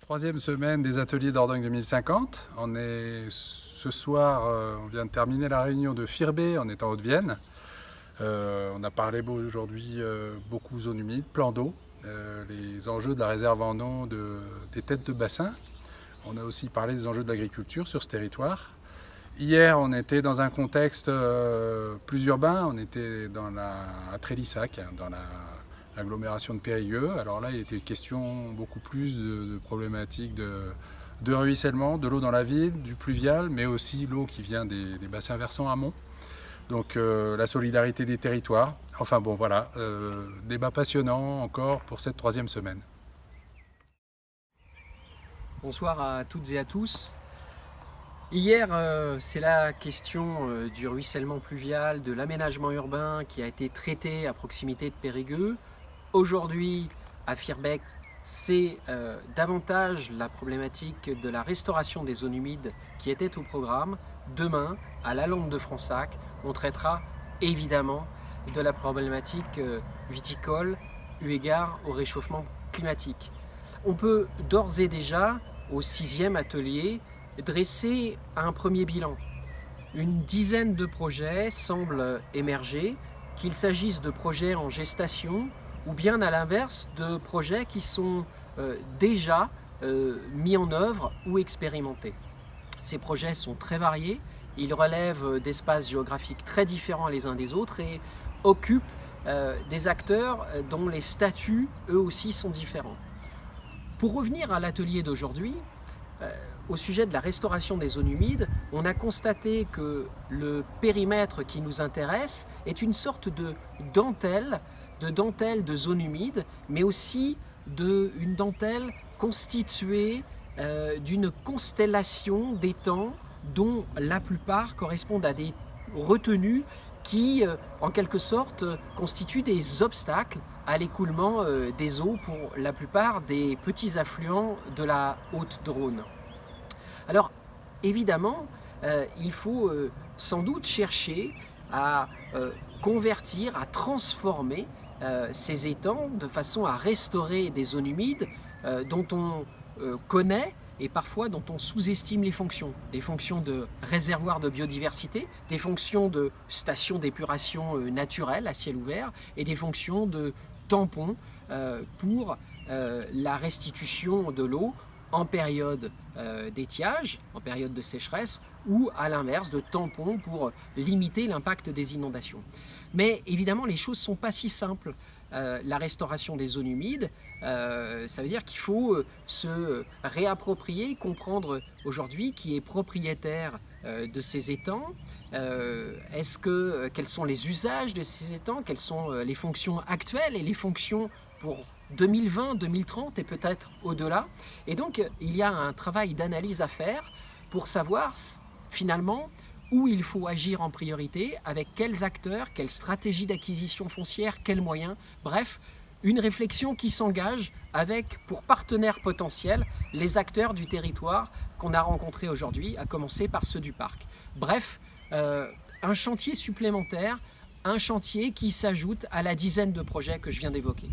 Troisième semaine des ateliers Dordogne 2050. Ce soir, on vient de terminer la réunion de Firbé, on est en Haute-Vienne. On a parlé aujourd'hui beaucoup zones humides, plans d'eau, les enjeux de la réserve en eau des têtes de bassin. On a aussi parlé des enjeux de l'agriculture sur ce territoire. Hier, on était dans un contexte plus urbain, on était à Trélissac, dans l'agglomération de Périgueux. Alors là, il était question beaucoup plus de problématiques de ruissellement, de l'eau dans la ville, du pluvial, mais aussi l'eau qui vient des bassins versants amont. Donc la solidarité des territoires. Enfin bon, voilà, débat passionnant encore pour cette troisième semaine. Bonsoir à toutes et à tous. Hier, c'est la question du ruissellement pluvial, de l'aménagement urbain qui a été traité à proximité de Périgueux. Aujourd'hui, à Firbec, c'est davantage la problématique de la restauration des zones humides qui était au programme. Demain, à la Lande de Fronsac, on traitera évidemment de la problématique viticole eu égard au réchauffement climatique. On peut d'ores et déjà, au 6e atelier, dresser un premier bilan. Une dizaine de projets semblent émerger, qu'il s'agisse de projets en gestation ou bien à l'inverse de projets qui sont déjà mis en œuvre ou expérimentés. Ces projets sont très variés, ils relèvent d'espaces géographiques très différents les uns des autres et occupent des acteurs dont les statuts eux aussi sont différents. Pour revenir à l'atelier d'aujourd'hui, au sujet de la restauration des zones humides, on a constaté que le périmètre qui nous intéresse est une sorte de dentelle de zones humides, mais aussi une dentelle constituée d'une constellation d'étangs dont la plupart correspondent à des retenues qui, en quelque sorte, constituent des obstacles à l'écoulement des eaux pour la plupart des petits affluents de la Haute-Drône. Alors, évidemment, il faut sans doute chercher à convertir, à transformer ces étangs de façon à restaurer des zones humides dont on connaît et parfois dont on sous-estime les fonctions de réservoir de biodiversité, des fonctions de stations d'épuration naturelle à ciel ouvert et des fonctions de tampons pour la restitution de l'eau en période d'étiage, en période de sécheresse, ou à l'inverse de tampons pour limiter l'impact des inondations. Mais évidemment, les choses ne sont pas si simples. La restauration des zones humides, ça veut dire qu'il faut se réapproprier, comprendre aujourd'hui qui est propriétaire de ces étangs, quels sont les usages de ces étangs, quelles sont les fonctions actuelles et les fonctions pour 2020, 2030 et peut-être au-delà. Et donc, il y a un travail d'analyse à faire pour savoir finalement où il faut agir en priorité, avec quels acteurs, quelle stratégie d'acquisition foncière, quels moyens. Bref, une réflexion qui s'engage avec pour partenaires potentiels les acteurs du territoire qu'on a rencontrés aujourd'hui, à commencer par ceux du parc. Bref, un chantier supplémentaire, un chantier qui s'ajoute à la dizaine de projets que je viens d'évoquer.